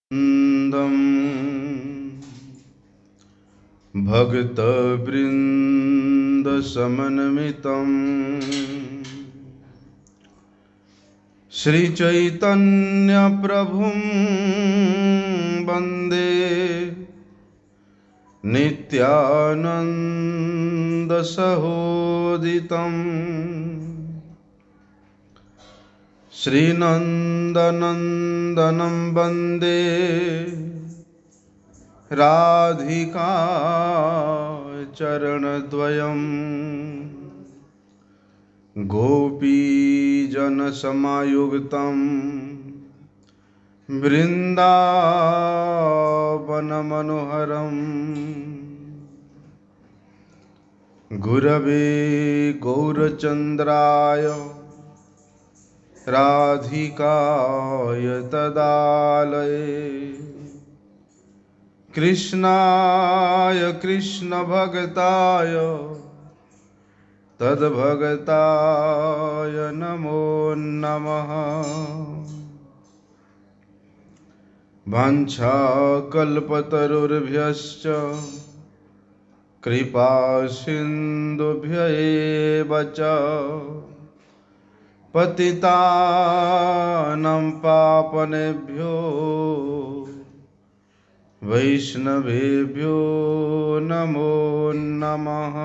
भक्तवृन्दसमन्वितं श्रीचैतन्यप्रभुं वन्दे नित्यानन्दसहोदितं श्रीनन्दनन्दनं वन्दे राधिका चरणद्वयं गोपीजनसमायुक्तं वृन्दावनमनोहरम् गुरवे गौरचन्द्राय राधिकाय तदालये कृष्णाय कृष्णभक्ताय तद्भक्ताय नमो नमः। वाञ्छाकल्पतरुर्भ्यश्च कृपा सिन्धुभ्य एव च पतितानां पावनेभ्यो वैष्णवेभ्यो नमो नमः।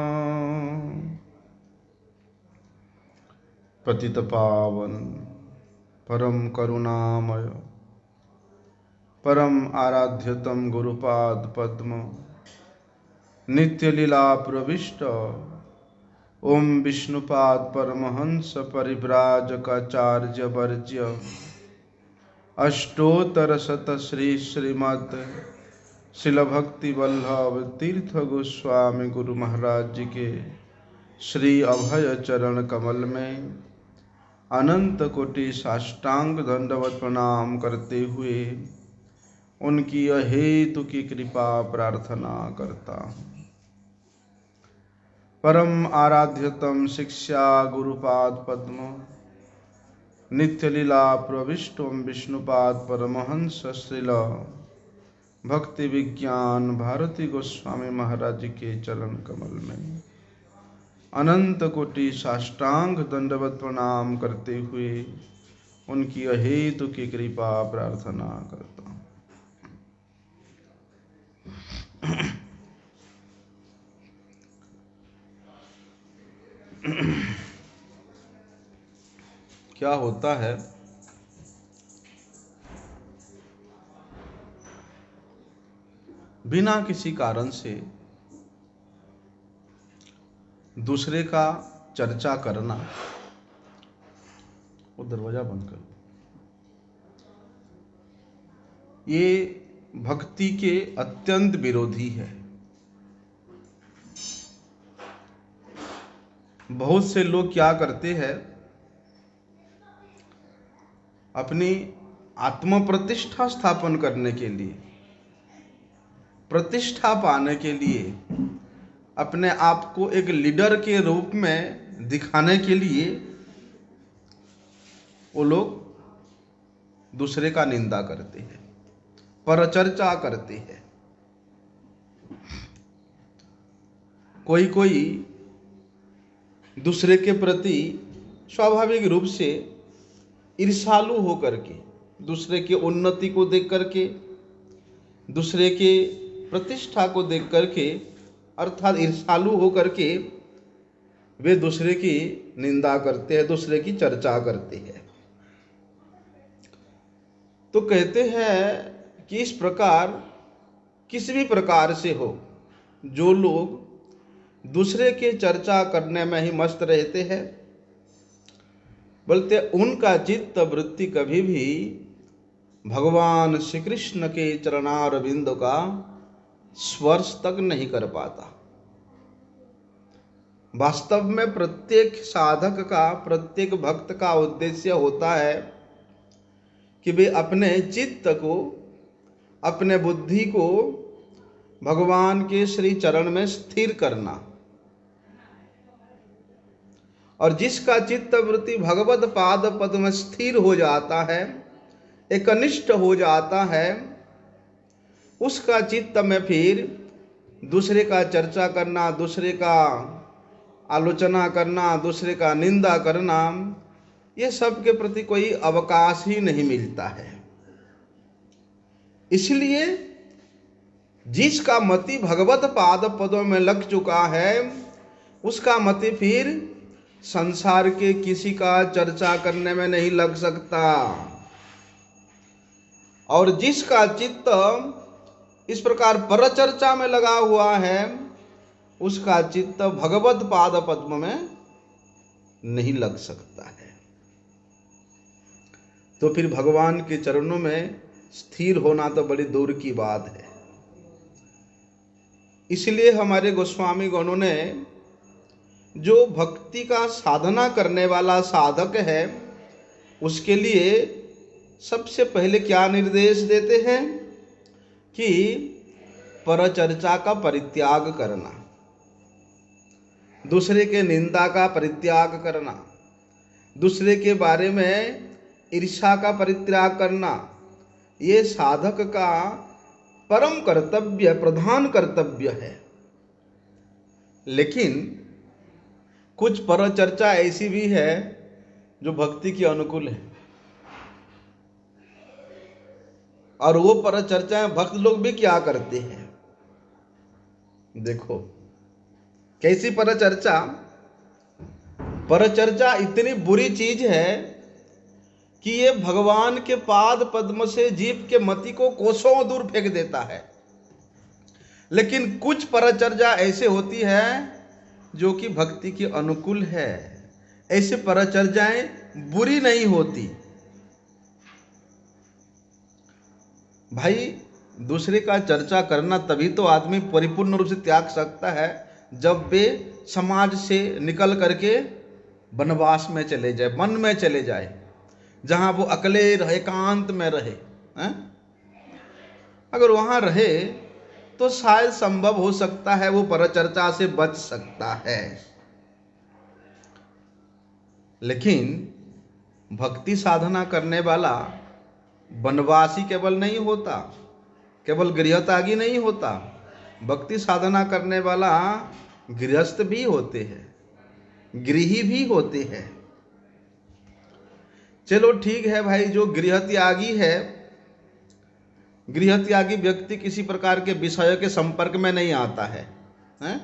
पतित पावन परम करुणामय परम आराध्यतम गुरुपाद पद्म नित्य लीला प्रविष्ट ओम विष्णुपाद परमहंस परिव्राजकाचार्य वर्ज्य अष्टोत्तर शत श्री श्रीमद् शिल भक्ति वल्लभ तीर्थ गोस्वामी गुरु महाराज जी के श्री अभय चरण कमल में अनंत कोटि साष्टांग दंडवत प्रणाम करते हुए उनकी अहेतु की कृपा प्रार्थना करता हूँ। परम आराध्यतम शिक्षा गुरुपाद पद्म नित्य लीला प्रविष्टोम विष्णुपाद परमहंस श्रील भक्ति विज्ञान भारती गोस्वामी महाराज के चरण कमल में अनंत कोटि साष्टांग दंडवत प्रणाम करते हुए उनकी अहेतु की कृपा प्रार्थना करता हूँ। क्या होता है बिना किसी कारण से दूसरे का चर्चा करना, वो दरवाजा बंद कर, ये भक्ति के अत्यंत विरोधी है। बहुत से लोग क्या करते हैं, अपनी आत्म प्रतिष्ठा स्थापन करने के लिए, प्रतिष्ठा पाने के लिए, अपने आप को एक लीडर के रूप में दिखाने के लिए वो लोग दूसरे का निंदा करते हैं, परचर्चा करते हैं। कोई कोई दूसरे के प्रति स्वाभाविक रूप से ईर्ष्यालु होकर के, दूसरे की उन्नति को देख करके, दूसरे के प्रतिष्ठा को देख करके, अर्थात ईर्ष्यालु होकर के वे दूसरे की निंदा करते हैं, दूसरे की चर्चा करते हैं। तो कहते हैं कि इस प्रकार किसी भी प्रकार से हो, जो लोग दूसरे के चर्चा करने में ही मस्त रहते हैं, बोलते उनका चित्त वृत्ति कभी भी भगवान श्री कृष्ण के चरणारविंद का स्पर्श तक नहीं कर पाता। वास्तव में प्रत्येक साधक का, प्रत्येक भक्त का उद्देश्य होता है कि वे अपने चित्त को, अपने बुद्धि को भगवान के श्री चरण में स्थिर करना। और जिसका चित्त वृत्ति भगवत पाद पद्म स्थिर हो जाता है, एकनिष्ठ हो जाता है, उसका चित्त में फिर दूसरे का चर्चा करना, दूसरे का आलोचना करना, दूसरे का निंदा करना, ये सब के प्रति कोई अवकाश ही नहीं मिलता है। इसलिए जिसका मति भगवत पाद पदों में लग चुका है, उसका मति फिर संसार के किसी का चर्चा करने में नहीं लग सकता। और जिसका चित्त इस प्रकार परचर्चा में लगा हुआ है, उसका चित्त भगवत पाद पद्म में नहीं लग सकता है। तो फिर भगवान के चरणों में स्थिर होना तो बड़ी दूर की बात है। इसलिए हमारे गोस्वामी गणों ने जो भक्ति का साधना करने वाला साधक है, उसके लिए सबसे पहले क्या निर्देश देते हैं कि परचर्चा का परित्याग करना, दूसरे के निंदा का परित्याग करना, दूसरे के बारे में ईर्ष्या का परित्याग करना, ये साधक का परम कर्तव्य, प्रधान कर्तव्य है। लेकिन कुछ परचर्चा ऐसी भी है जो भक्ति के अनुकूल है, और वो परचर्चाएं भक्त लोग भी क्या करते हैं, देखो कैसी परचर्चा। परचर्चा इतनी बुरी चीज है कि ये भगवान के पाद पद्म से जीव के मति को कोसों दूर फेंक देता है। लेकिन कुछ परचर्चा ऐसे होती है जो कि भक्ति के अनुकूल है। ऐसे परचर्चाएं बुरी नहीं होती। भाई, दूसरे का चर्चा करना तभी तो आदमी परिपूर्ण रूप से त्याग सकता है जब वे समाज से निकल करके वनवास में चले जाए, वन में चले जाए, जहां वो अकेले रहे, एकांत में रहे हैं? अगर वहां रहे तो शायद संभव हो सकता है वो परचर्चा से बच सकता है। लेकिन भक्ति साधना करने वाला वनवासी केवल नहीं होता, केवल गृहत्यागी नहीं होता, भक्ति साधना करने वाला गृहस्थ भी होते हैं, गृही भी होते हैं। चलो ठीक है भाई, जो गृहत्यागी है, गृहत्यागी व्यक्ति किसी प्रकार के विषय के संपर्क में नहीं आता है, हैं?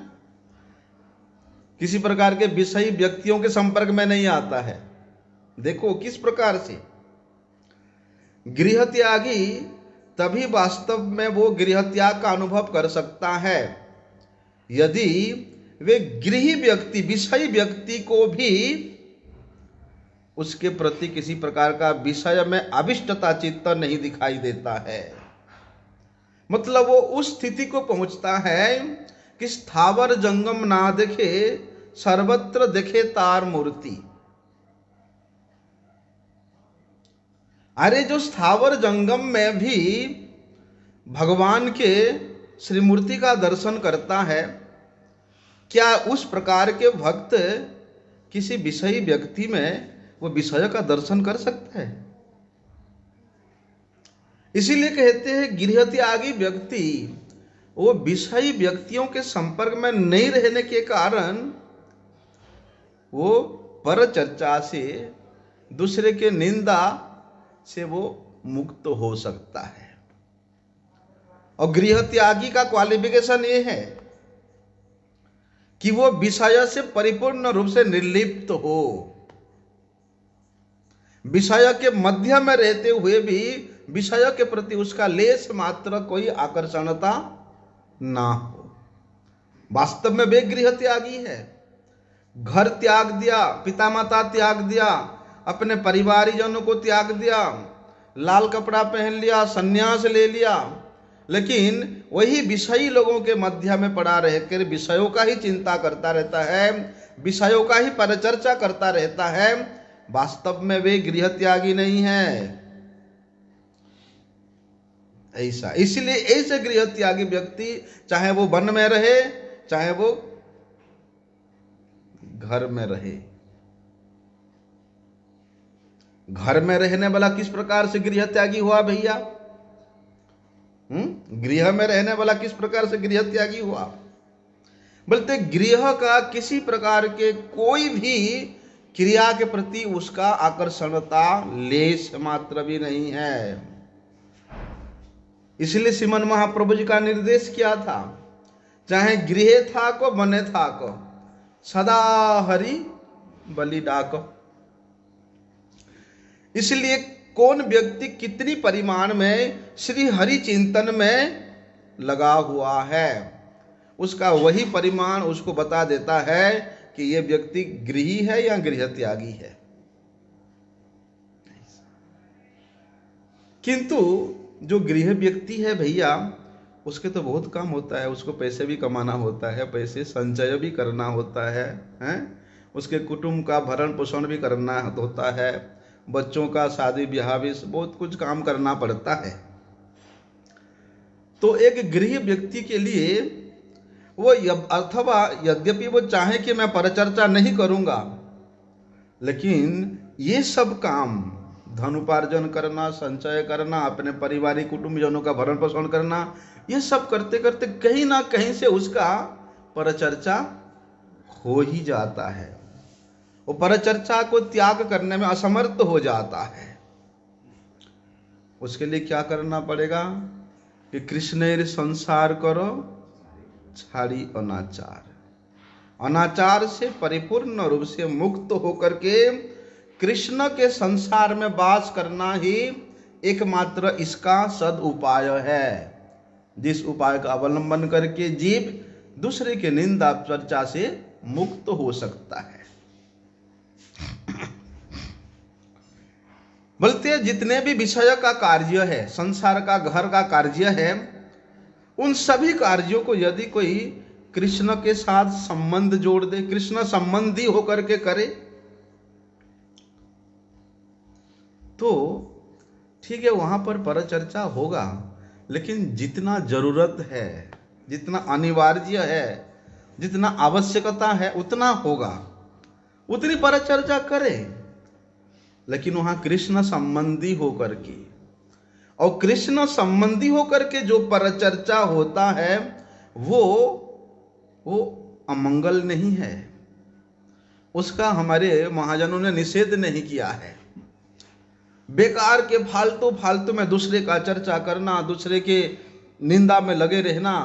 किसी प्रकार के विषयी व्यक्तियों के संपर्क में नहीं आता है। देखो किस प्रकार से गृहत्यागी तभी वास्तव में वो गृहत्याग का अनुभव कर सकता है यदि वे गृही व्यक्ति, विषयी व्यक्ति को भी उसके प्रति किसी प्रकार का विषय में अभिष्टता चित्त नहीं दिखाई देता है। मतलब वो उस स्थिति को पहुंचता है कि स्थावर जंगम ना देखे, सर्वत्र देखे तार मूर्ति। अरे जो स्थावर जंगम में भी भगवान के श्री मूर्ति का दर्शन करता है, क्या उस प्रकार के भक्त किसी विषयी व्यक्ति में वो विषय का दर्शन कर सकता है? इसीलिए कहते हैं गृहत्यागी व्यक्ति वो विषयी व्यक्तियों के संपर्क में नहीं रहने के कारण वो परचर्चा से, दूसरे के निंदा से वो मुक्त हो सकता है। और गृहत्यागी का क्वालिफिकेशन ये है कि वो विषय से परिपूर्ण रूप से निर्लिप्त हो, विषय के मध्य में रहते हुए भी विषय के प्रति उसका लेश मात्र कोई आकर्षणता ना हो। वास्तव में वे गृहत्यागी है। घर त्याग दिया, पिता माता त्याग दिया, अपने परिवारजनों को त्याग दिया, लाल कपड़ा पहन लिया, संन्यास ले लिया, लेकिन वही विषयी लोगों के मध्य में पड़ा रहकर विषयों का ही चिंता करता रहता है, विषयों का ही परिचर्चा करता रहता है। वास्तव में वे गृहत्यागी नहीं है। ऐसा, इसलिए ऐसे गृहत्यागी व्यक्ति चाहे वो वन में रहे, चाहे वो घर में रहे। घर में रहने वाला किस प्रकार से गृहत्यागी हुआ भैया? गृह में रहने वाला किस प्रकार से गृह त्यागी हुआ? बोलते गृह का किसी प्रकार के कोई भी क्रिया के प्रति उसका आकर्षणता लेश मात्र भी नहीं है। इसलिए श्रीमन महाप्रभु जी का निर्देश क्या था, चाहे गृह था को बने था को सदा हरि बलि डाको। इसलिए कौन व्यक्ति कितनी परिमाण में श्री हरि चिंतन में लगा हुआ है, उसका वही परिमाण उसको बता देता है कि यह व्यक्ति गृही है या गृह त्यागी है। किंतु जो गृह व्यक्ति है भैया, उसके तो बहुत काम होता है, उसको पैसे भी कमाना होता है, पैसे संचय भी करना होता है, उसके कुटुंब का भरण पोषण भी करना होता है, बच्चों का शादी ब्याह भी बहुत कुछ काम करना पड़ता है। तो एक गृह व्यक्ति के लिए वो अथवा यद्यपि वो चाहे कि मैं परचर्चा नहीं करूंगा, लेकिन ये सब काम धन उपार्जन करना, संचय करना, अपने पारिवारिक कुटुंबजनों का भरण पोषण करना, ये सब करते करते कहीं ना कहीं से उसका परचर्चा हो ही जाता है। वो परचर्चा को त्याग करने में असमर्थ हो जाता है। उसके लिए क्या करना पड़ेगा कि कृष्णेर संसार करो छाड़ी अनाचार। अनाचार से परिपूर्ण रूप से मुक्त होकर के कृष्ण के संसार में वास करना ही एकमात्र इसका सद उपाय है, जिस उपाय का अवलंबन करके जीव दूसरे के निंदा चर्चा से मुक्त हो सकता है। बोलते जितने भी विषय का कार्य है, संसार का घर का कार्य है, उन सभी कार्यों को यदि कोई कृष्ण के साथ संबंध जोड़ दे, कृष्ण संबंधी होकर के करे, तो ठीक है, वहां पर परचर्चा होगा, लेकिन जितना जरूरत है, जितना अनिवार्य है, जितना आवश्यकता है उतना होगा, उतनी परचर्चा करे। लेकिन वहां कृष्ण संबंधी होकर के, और कृष्ण संबंधी होकर के जो परचर्चा होता है वो अमंगल नहीं है, उसका हमारे महाजनों ने निषेध नहीं किया है। बेकार के फालतू में दूसरे का चर्चा करना, दूसरे के निंदा में लगे रहना,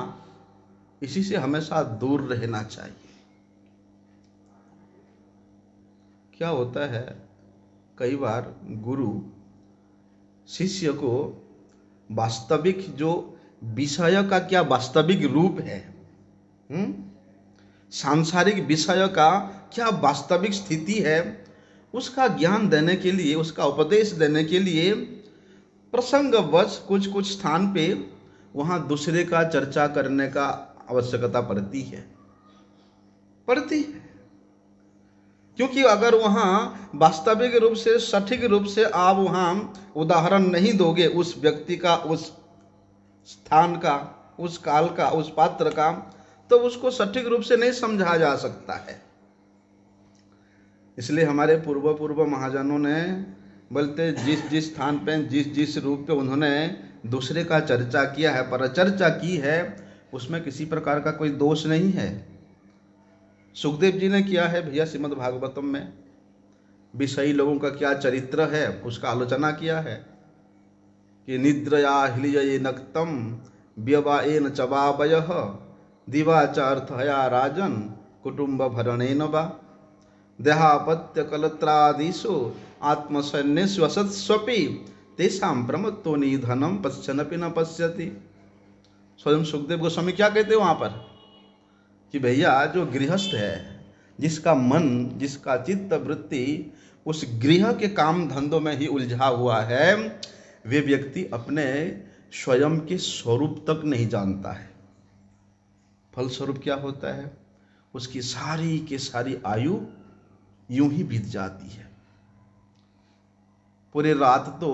इसी से हमेशा दूर रहना चाहिए। क्या होता है, कई बार गुरु शिष्य को वास्तविक जो विषय का क्या वास्तविक रूप है, सांसारिक विषय का क्या वास्तविक स्थिति है, उसका ज्ञान देने के लिए, उसका उपदेश देने के लिए प्रसंगवश कुछ स्थान पे वहां दूसरे का चर्चा करने का आवश्यकता पड़ती है। क्योंकि अगर वहां वास्तविक रूप से, सटीक रूप से आप वहां उदाहरण नहीं दोगे उस व्यक्ति का, उस स्थान का, उस काल का, उस पात्र का, तो उसको सटीक रूप से नहीं समझा जा सकता है। इसलिए हमारे पूर्व महाजनों ने बोलते जिस स्थान पे, जिस रूप पे उन्होंने दूसरे का चर्चा किया है, परचर्चा की है, उसमें किसी प्रकार का कोई दोष नहीं है। सुखदेव जी ने किया है भैया श्रीमद् भागवतम में, विषयी लोगों का क्या चरित्र है उसका आलोचना किया है कि निद्रया हिलिये नक्तम व्यवाएन चबावयः दिवाचार्थया राजन कुटुंब भरणेन वा देहापत्य कलत्रादिषु आत्मसैन्यस्वसत्स्वपि तेषां प्रमत्तो निधनम पश्यन्नपि न पश्यति। स्वयं सुखदेव गोस्वामी क्या कहते हैं वहां पर कि भैया जो गृहस्थ है, जिसका मन, जिसका चित्त वृत्ति उस गृह के काम धंधों में ही उलझा हुआ है, वे व्यक्ति अपने स्वयं के स्वरूप तक नहीं जानता है। फलस्वरूप क्या होता है, उसकी सारी की सारी आयु यूं ही बीत जाती है। पूरी रात तो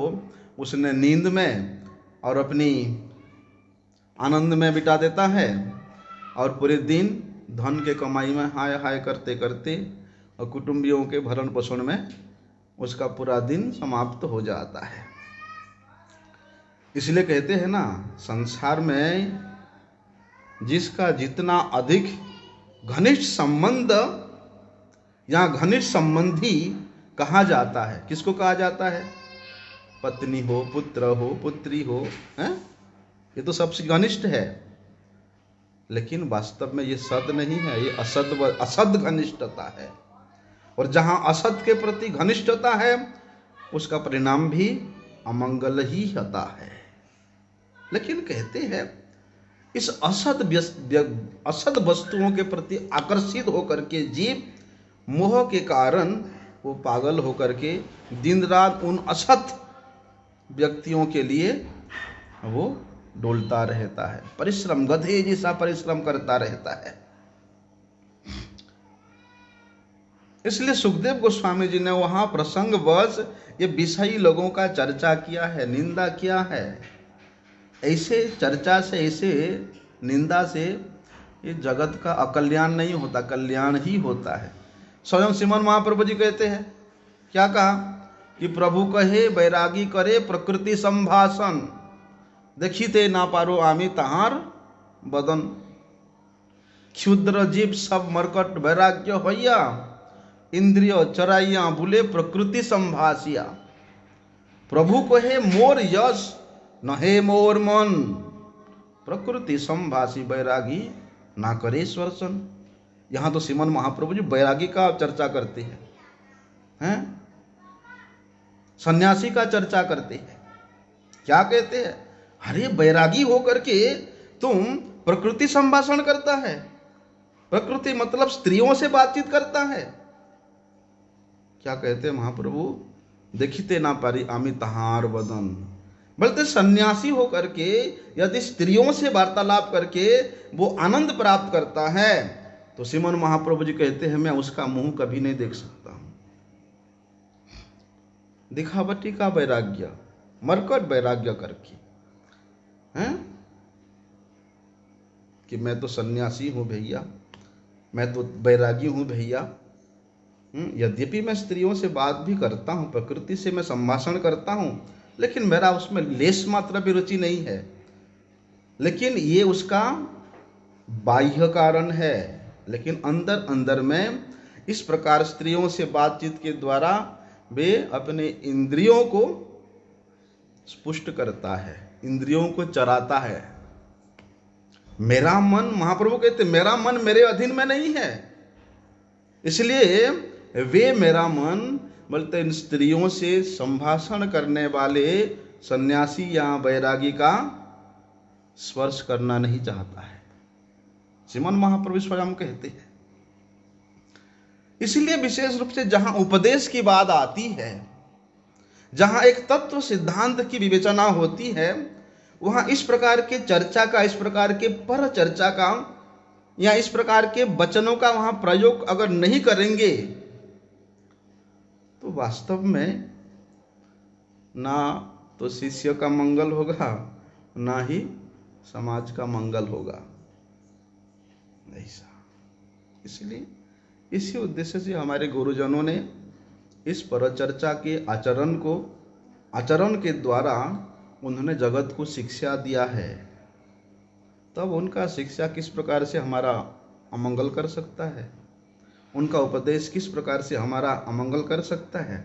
उसने नींद में और अपनी आनंद में बिता देता है, और पूरे दिन धन के कमाई में हाय हाय करते करते और कुटुंबियों के भरण पोषण में उसका पूरा दिन समाप्त हो जाता है। इसलिए कहते हैं ना, संसार में जिसका जितना अधिक घनिष्ठ संबंध या घनिष्ठ संबंधी कहा जाता है, किसको कहा जाता है? पत्नी हो, पुत्र हो, पुत्री हो, हैं? ये तो सबसे घनिष्ठ है। लेकिन वास्तव में ये सद नहीं है, ये असद घनिष्ठता है। और जहां असद के प्रति घनिष्ठता है उसका परिणाम भी अमंगल ही होता है। लेकिन कहते हैं इस असद वस्तुओं के प्रति आकर्षित होकर के जीव मोह के कारण वो पागल होकर के दिन रात उन असत व्यक्तियों के लिए वो डोलता रहता है, परिश्रम, गधे जैसा परिश्रम करता रहता है। इसलिए सुखदेव गोस्वामी जी ने वहां प्रसंगवश ये विषयी लोगों का चर्चा किया है, निंदा किया है। ऐसे चर्चा से, ऐसे निंदा से ये जगत का अकल्याण नहीं होता, कल्याण ही होता है। स्वयं श्रीमन महाप्रभु जी कहते हैं, क्या कहा कि प्रभु कहे बैरागी करे प्रकृति संभाषण, देखिते ना पारो आमी तहार बदन, क्षुद्र जीव सब मरकट वैराग्य होइया, इंद्रिय चराइया बुले प्रकृति संभाषिया। प्रभु कहे मोर यश नहे मोर मन, प्रकृति संभाषी बैरागी ना करे स्वर्शन। यहाँ तो श्रीमन महाप्रभु जी बैरागी का चर्चा करते हैं, सन्यासी का चर्चा करते हैं। क्या कहते हैं? अरे बैरागी होकर के तुम प्रकृति संभाषण करता है, प्रकृति मतलब स्त्रियों से बातचीत करता है। क्या कहते हैं महाप्रभु? देखिते ना पारी आमी तहार बदन। बोलते सन्यासी होकर के यदि स्त्रियों से वार्तालाप करके वो आनंद प्राप्त करता है तो श्रीमन महाप्रभु जी कहते हैं मैं उसका मुंह कभी नहीं देख सकता हूं। दिखावटी का वैराग्य, मरकट वैराग्य करके हैं कि मैं तो सन्यासी हूं भैया, मैं तो वैरागी हूं भैया। यद्यपि मैं स्त्रियों से बात भी करता हूं, प्रकृति से मैं संभाषण करता हूं, लेकिन मेरा उसमें लेश मात्र भी रुचि नहीं है। लेकिन ये उसका बाह्य कारण है, लेकिन अंदर अंदर में इस प्रकार स्त्रियों से बातचीत के द्वारा वे अपने इंद्रियों को स्पुष्ट करता है, इंद्रियों को चराता है। मेरा मन, महाप्रभु कहते मेरा मन मेरे अधीन में नहीं है, इसलिए वे मेरा मन बोलते इन स्त्रियों से संभाषण करने वाले सन्यासी या वैरागी का स्पर्श करना नहीं चाहता है, श्रीमन महाप्रभु स्वयं कहते हैं। इसलिए विशेष रूप से जहां उपदेश की बात आती है, जहां एक तत्व सिद्धांत की विवेचना होती है, वहां इस प्रकार के चर्चा का, इस प्रकार के पर चर्चा का या इस प्रकार के वचनों का वहां प्रयोग अगर नहीं करेंगे तो वास्तव में ना तो शिष्य का मंगल होगा, ना ही समाज का मंगल होगा। ऐसा इसलिए इसी उद्देश्य से हमारे गुरुजनों ने इस परचर्चा के आचरण के द्वारा उन्होंने जगत को शिक्षा दिया है। तब उनका शिक्षा किस प्रकार से हमारा अमंगल कर सकता है, उनका उपदेश किस प्रकार से हमारा अमंगल कर सकता है।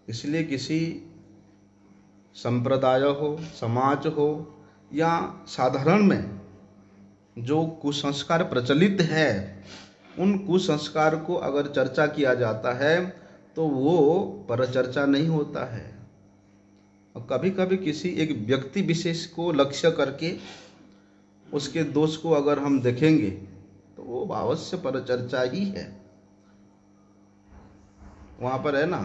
इसलिए किसी संप्रदाय हो, समाज हो या साधारण में जो कुसंस्कार प्रचलित है, उन कुसंस्कार को अगर चर्चा किया जाता है तो वो परचर्चा नहीं होता है। और कभी कभी किसी एक व्यक्ति विशेष को लक्ष्य करके उसके दोष को अगर हम देखेंगे तो वो अवश्य परचर्चा ही है। वहां पर है ना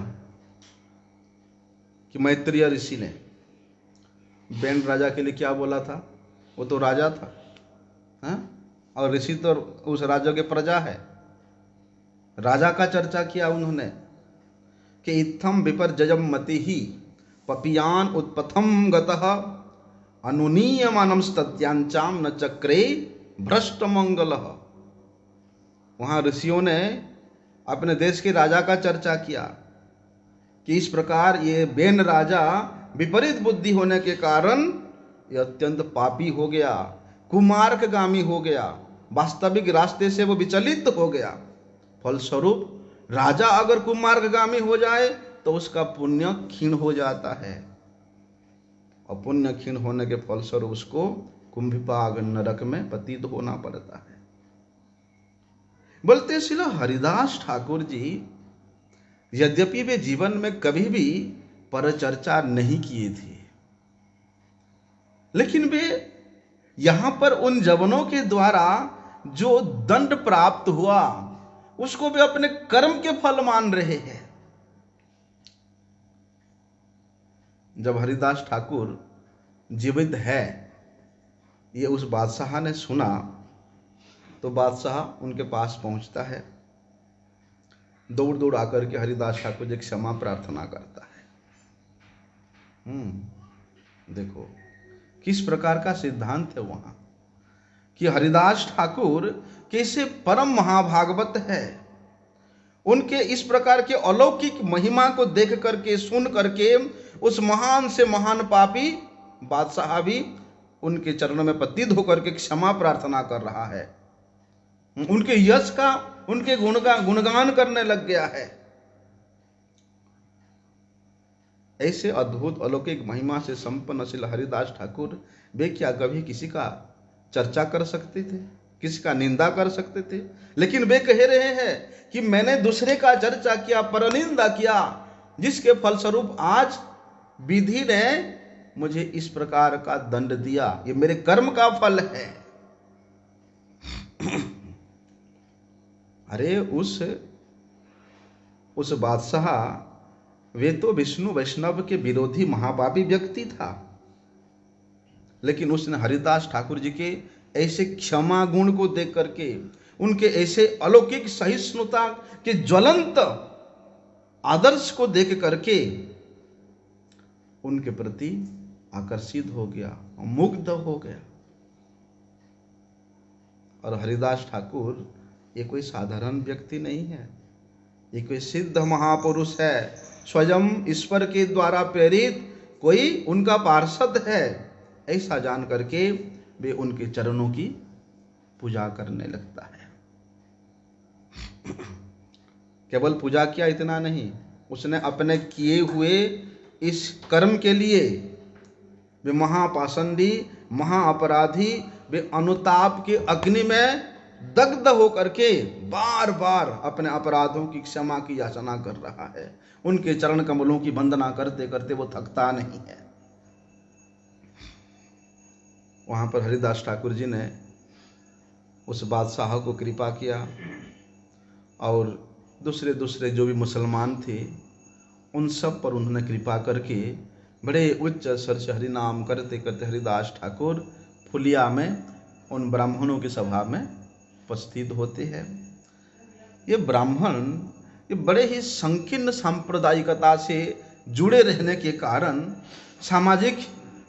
कि मैत्रेय ऋषि ने बैंड राजा के लिए क्या बोला था, वो तो राजा था, हाँ? और ऋषि तो उस राजा के प्रजा है। राजा का चर्चा किया उन्होंने कि इत्थम विपर्जयम मति ही पपियान उत्पथम गतः अनुनीयमानम स्तत्यांचाम न चक्रे भ्रष्ट मंगलः। वहां ऋषियों ने अपने देश के राजा का चर्चा किया कि इस प्रकार ये बेन राजा विपरीत बुद्धि होने के कारण ये अत्यंत पापी हो गया, कुमार्गगामी हो गया, वास्तविक रास्ते से वो विचलित हो गया। फलस्वरूप राजा अगर कुमार्गगामी हो जाए तो उसका पुण्य क्षीण हो जाता है, और पुण्य क्षीण होने के फलस्वरूप उसको कुंभिपाक नरक में पतित होना पड़ता है। बोलते श्री हरिदास ठाकुर जी यद्यपि वे जीवन में कभी भी परचर्चा नहीं किए थे, लेकिन वे यहां पर उन जवनों के द्वारा जो दंड प्राप्त हुआ उसको वे अपने कर्म के फल मान रहे हैं। जब हरिदास ठाकुर जीवित है ये उस बादशाह ने सुना तो बादशाह उनके पास पहुंचता है, दौड़ दौड़ आकर के हरिदास ठाकुर जी क्षमा प्रार्थना करता है। देखो किस प्रकार का सिद्धांत है वहां कि हरिदास ठाकुर कैसे परम महाभागवत है। उनके इस प्रकार के अलौकिक महिमा को देख करके सुन करके उस महान से महान पापी बादशाह भी उनके चरणों में पतित होकर के क्षमा प्रार्थना कर रहा है, उनके यश का उनके गुण का गुणगान करने लग गया है। ऐसे अद्भुत अलौकिक महिमा से संपन्न श्री हरिदास ठाकुर वे क्या कभी किसी का चर्चा कर सकते थे, किसी का निंदा कर सकते थे? लेकिन वे कह रहे हैं कि मैंने दूसरे का चर्चा किया, परनिंदा किया, जिसके फलस्वरूप आज विधि ने मुझे इस प्रकार का दंड दिया, ये मेरे कर्म का फल है। अरे उस बादशाह वे तो विष्णु वैष्णव के विरोधी महापापी व्यक्ति था, लेकिन उसने हरिदास ठाकुर जी के ऐसे क्षमा गुण को देख करके, उनके ऐसे अलौकिक सहिष्णुता के ज्वलंत आदर्श को देख करके उनके प्रति आकर्षित हो गया, मुग्ध हो गया। और हरिदास ठाकुर ये कोई साधारण व्यक्ति नहीं है, ये कोई सिद्ध महापुरुष है, स्वयं ईश्वर के द्वारा प्रेरित कोई उनका पार्षद है। ऐसा जान करके वे उनके चरणों की पूजा करने लगता है। केवल पूजा किया इतना नहीं, उसने अपने किए हुए इस कर्म के लिए वे महापाषंडी, महाअपराधी, वे अनुताप के अग्नि में दग्ध होकर के बार बार अपने अपराधों की क्षमा की याचना कर रहा है। उनके चरण कमलों की वंदना करते करते वो थकता नहीं है। वहां पर हरिदास ठाकुर जी ने उस बादशाह को कृपा किया, और दूसरे दूसरे जो भी मुसलमान थे उन सब पर उन्होंने कृपा करके बड़े उच्च स्वर से हरि नाम करते करते हरिदास ठाकुर फुलिया में उन ब्राह्मणों की सभा में उपस्थित होते हैं। ये ब्राह्मण ये बड़े ही संकीर्ण सांप्रदायिकता से जुड़े रहने के कारण, सामाजिक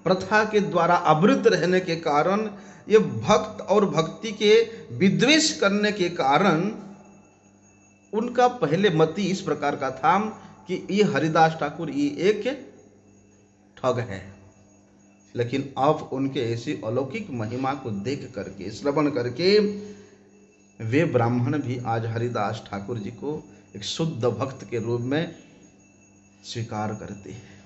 प्रथा के द्वारा आवृत रहने के कारण, ये भक्त और भक्ति के विद्वेष करने के कारण उनका पहले मति इस प्रकार का था कि ये हरिदास ठाकुर ये एक ठग है। लेकिन अब उनके ऐसी अलौकिक महिमा को देख करके, श्रवण करके वे ब्राह्मण भी आज हरिदास ठाकुर जी को एक शुद्ध भक्त के रूप में स्वीकार करते हैं।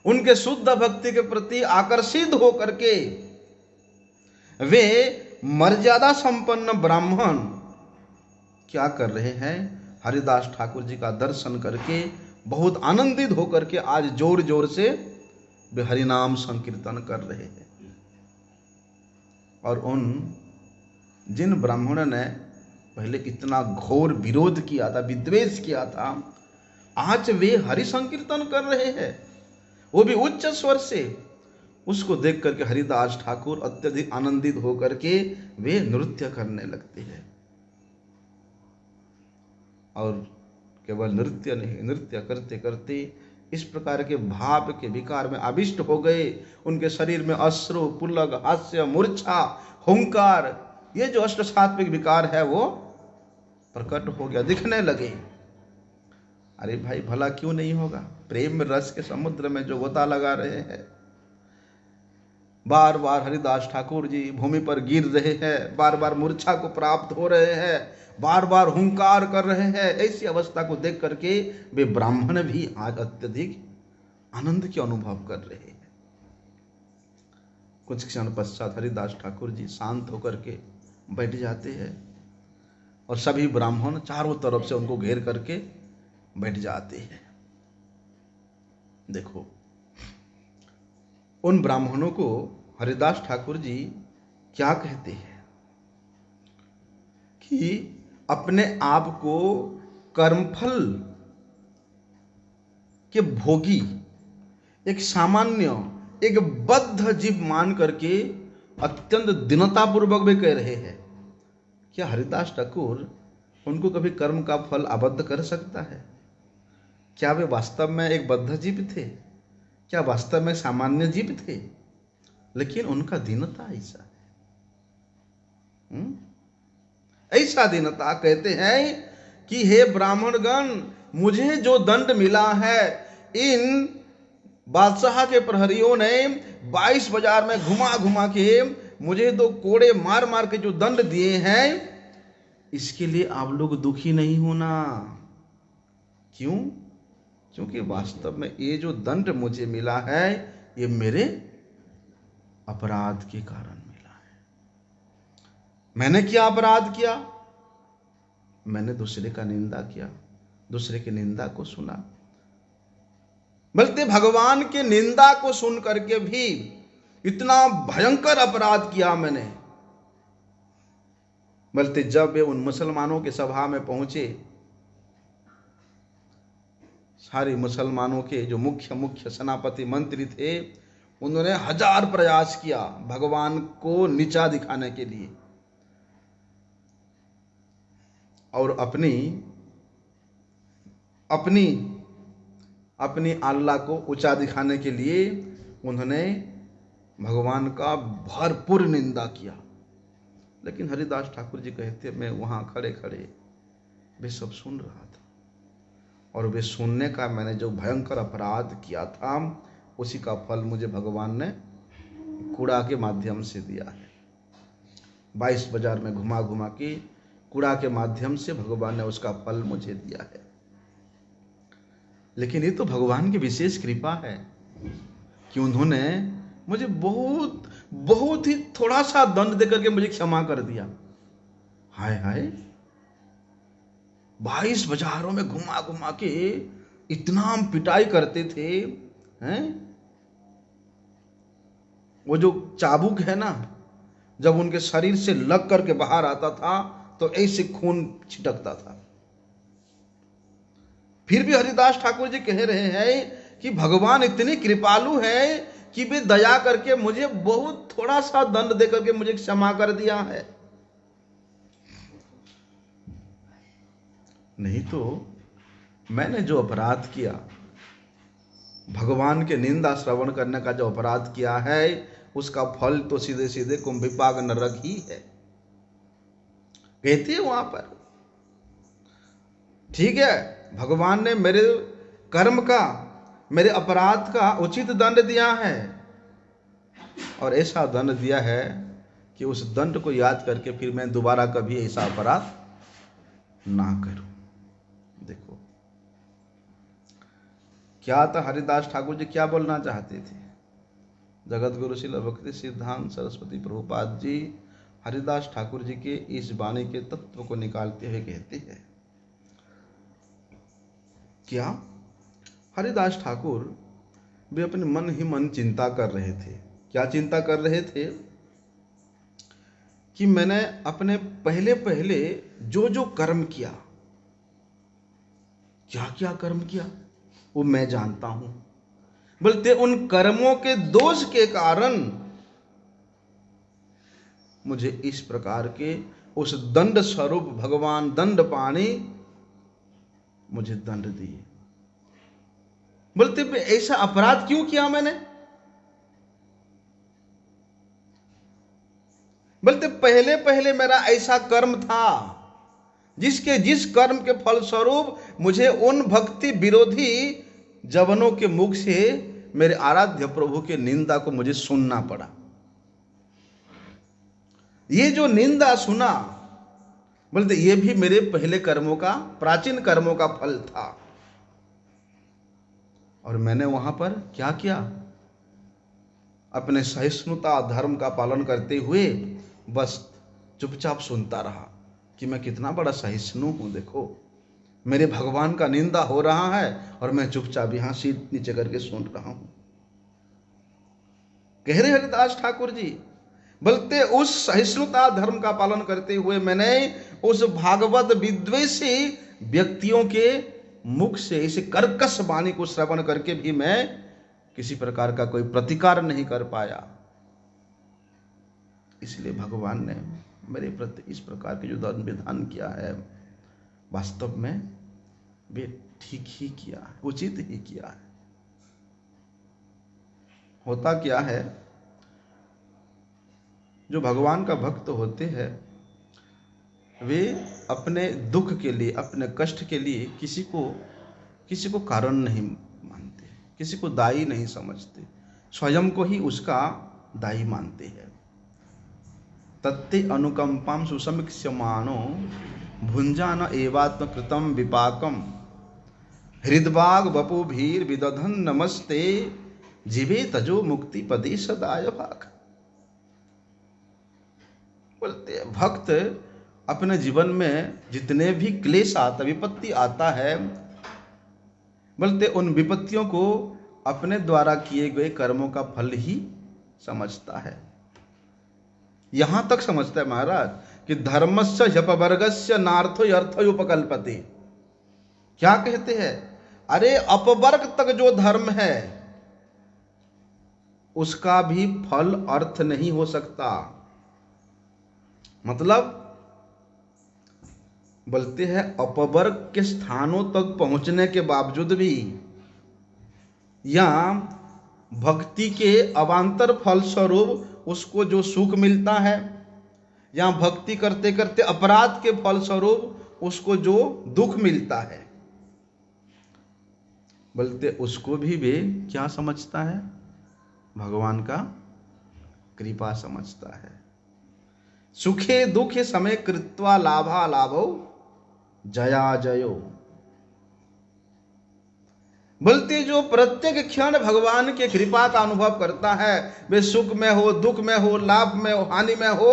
उनके शुद्ध भक्ति के प्रति आकर्षित हो करके वे मर्यादा संपन्न ब्राह्मण क्या कर रहे हैं, हरिदास ठाकुर जी का दर्शन करके बहुत आनंदित होकर के आज जोर जोर से वे हरिनाम संकीर्तन कर रहे हैं। और उन जिन ब्राह्मणों ने पहले इतना घोर विरोध किया था, विद्वेष किया था, आज वे हरि संकीर्तन कर रहे हैं, वो भी उच्च स्वर से। उसको देख करके हरिदास ठाकुर अत्यधिक आनंदित होकर के वे नृत्य करने लगते हैं। और केवल नृत्य नहीं, नृत्य करते करते इस प्रकार के भाव के विकार में आविष्ट हो गए। उनके शरीर में अश्रु, पुलक, हास्य, मूर्छा, हुंकार, ये जो अष्ट सात्विक विकार है वो प्रकट हो गया, दिखने लगे। अरे भाई भला क्यों नहीं होगा? प्रेम रस के समुद्र में जो गोता लगा रहे हैं, बार बार हरिदास ठाकुर जी भूमि पर गिर रहे हैं, बार बार मूर्छा को प्राप्त हो रहे हैं, बार बार हुंकार कर रहे हैं, ऐसी अवस्था को देख करके वे ब्राह्मण भी आज अत्यधिक आनंद के अनुभव कर रहे हैं। कुछ क्षण पश्चात हरिदास ठाकुर जी शांत होकर के बैठ जाते हैं और सभी ब्राह्मण चारों तरफ से उनको घेर करके बैठ जाते हैं। देखो, उन ब्राह्मणों को हरिदास ठाकुर जी क्या कहते हैं कि अपने आप को कर्मफल के भोगी, एक सामान्य, एक बद्ध जीव मान करके अत्यंत दीनतापूर्वक वे कह रहे हैं। क्या हरिदास ठाकुर उनको कभी कर्म का फल आबद्ध कर सकता है? क्या वे वास्तव में एक बद्ध जीव थे? क्या वास्तव में सामान्य जीव थे? लेकिन उनका दीनता ऐसा है, ऐसा दीनता। कहते हैं कि हे ब्राह्मणगण, मुझे जो दंड मिला है, इन बादशाह के प्रहरियों ने 22 बाजार में घुमा घुमा के मुझे दो कोड़े मार मार के जो दंड दिए हैं, इसके लिए आप लोग दुखी नहीं होना। क्यों? क्योंकि वास्तव में ये जो दंड मुझे मिला है, ये मेरे अपराध के कारण मिला है। मैंने क्या अपराध किया? मैंने दूसरे का निंदा किया, दूसरे की निंदा को सुना, बल्कि भगवान के निंदा को सुन करके भी इतना भयंकर अपराध किया मैंने। बल्कि जब वे उन मुसलमानों के सभा में पहुंचे, सारे मुसलमानों के जो मुख्य सेनापति मंत्री थे, उन्होंने 1000 प्रयास किया भगवान को नीचा दिखाने के लिए, और अपनी अल्लाह को ऊंचा दिखाने के लिए उन्होंने भगवान का भरपूर निंदा किया। लेकिन हरिदास ठाकुर जी कहते, मैं वहां खड़े खड़े वे सब सुन रहा था, और वे सुनने का मैंने जो भयंकर अपराध किया था, उसी का फल मुझे भगवान ने कूड़ा के माध्यम से दिया है। 22 बाजार में घुमा घुमा के कूड़ा के माध्यम से भगवान ने उसका फल मुझे दिया है। लेकिन ये तो भगवान की विशेष कृपा है कि उन्होंने मुझे बहुत ही थोड़ा सा दंड देकर के मुझे क्षमा कर दिया। हाय हाय, 22 बाजारों में घुमा घुमा के इतना हम पिटाई करते थे, हैं? वो जो चाबुक है ना, जब उनके शरीर से लग करके बाहर आता था तो ऐसे खून छिटकता था। फिर भी हरिदास ठाकुर जी कह रहे हैं कि भगवान इतनी कृपालु है कि वे दया करके मुझे बहुत थोड़ा सा दंड देकर के मुझे क्षमा कर दिया है। नहीं तो मैंने जो अपराध किया, भगवान के निंदा श्रवण करने का जो अपराध किया है, उसका फल तो सीधे सीधे कुंभिपाक नरक ही है। कहते हैं वहां पर, ठीक है, भगवान ने मेरे कर्म का, मेरे अपराध का उचित दंड दिया है, और ऐसा दंड दिया है कि उस दंड को याद करके फिर मैं दोबारा कभी ऐसा अपराध ना करूं। देखो क्या था हरिदास ठाकुर जी क्या बोलना चाहते थे। जगत गुरु श्रील भक्ति सिद्धांत सरस्वती प्रभुपाद जी हरिदास ठाकुर जी के इस वाणी के तत्व को निकालते हुए कहते हैं, क्या हरिदास ठाकुर वे अपने मन ही मन चिंता कर रहे थे। क्या चिंता कर रहे थे? कि मैंने अपने पहले पहले जो जो कर्म किया, क्या क्या कर्म किया, वो मैं जानता हूं। बोलते उन कर्मों के दोष के कारण मुझे इस प्रकार के उस दंड स्वरूप भगवान दंड पाणी मुझे दंड दिए। बोलते ऐसा अपराध क्यों किया मैंने? बोलते पहले पहले मेरा ऐसा कर्म था जिसके जिस कर्म के फलस्वरूप मुझे उन भक्ति विरोधी जवनों के मुख से मेरे आराध्य प्रभु के निंदा को मुझे सुनना पड़ा। ये जो निंदा सुना, बोलते ये भी मेरे पहले कर्मों का, प्राचीन कर्मों का फल था। और मैंने वहां पर क्या किया? अपने सहिष्णुता धर्म का पालन करते हुए बस चुपचाप सुनता रहा कि मैं कितना बड़ा सहिष्णु हूं। देखो मेरे भगवान का निंदा हो रहा है और मैं चुपचाप यहां सीट नीचे करके सुन रहा हूं। कह रहे हरिदास ठाकुर जी, बोलते उस सहिष्णुता धर्म का पालन करते हुए मैंने उस भागवत विद्वेषी व्यक्तियों के मुख से इस कर्कश वाणी को श्रवण करके भी मैं किसी प्रकार का कोई प्रतिकार नहीं कर पाया। इसलिए भगवान ने मेरे प्रति इस प्रकार के जो दंड विधान किया है, वास्तव में वे ठीक ही किया है, उचित ही किया है। होता क्या है, जो भगवान का भक्त होते हैं वे अपने दुख के लिए, अपने कष्ट के लिए किसी को कारण नहीं मानते, किसी को दायी नहीं समझते, स्वयं को ही उसका दायी मानते हैं। तत्ते अनुकंपाम सुसमीक्ष्यमानो भुंजान एवात्म कृतम विपाकम हृदबाग वपुभीर विदधन नमस्ते जीवे तजो मुक्ति पदे सदाय भाग। बोलते भक्त अपने जीवन में जितने भी क्लेश आता, विपत्ति आता है, बोलते उन विपत्तियों को अपने द्वारा किए गए कर्मों का फल ही समझता है। यहां तक समझता है महाराज कि धर्मस्य ह्यपवर्गस्य नार्थो अर्थो उपकल्पते। क्या कहते हैं? अरे अपवर्ग तक जो धर्म है उसका भी फल अर्थ नहीं हो सकता। मतलब बोलते हैं अपवर्ग के स्थानों तक पहुंचने के बावजूद भी या भक्ति के अवांतर फल स्वरूप उसको जो सुख मिलता है, या भक्ति करते करते अपराध के फल स्वरूप उसको जो दुख मिलता है, बोलते उसको भी वे क्या समझता है? भगवान का कृपा समझता है। सुखे दुखे समय कृत्वा लाभा लाभो जया जयो। बोलते जो प्रत्येक क्षण भगवान के कृपा का अनुभव करता है, वे सुख में हो, दुख में हो, लाभ में हो, हानि में हो,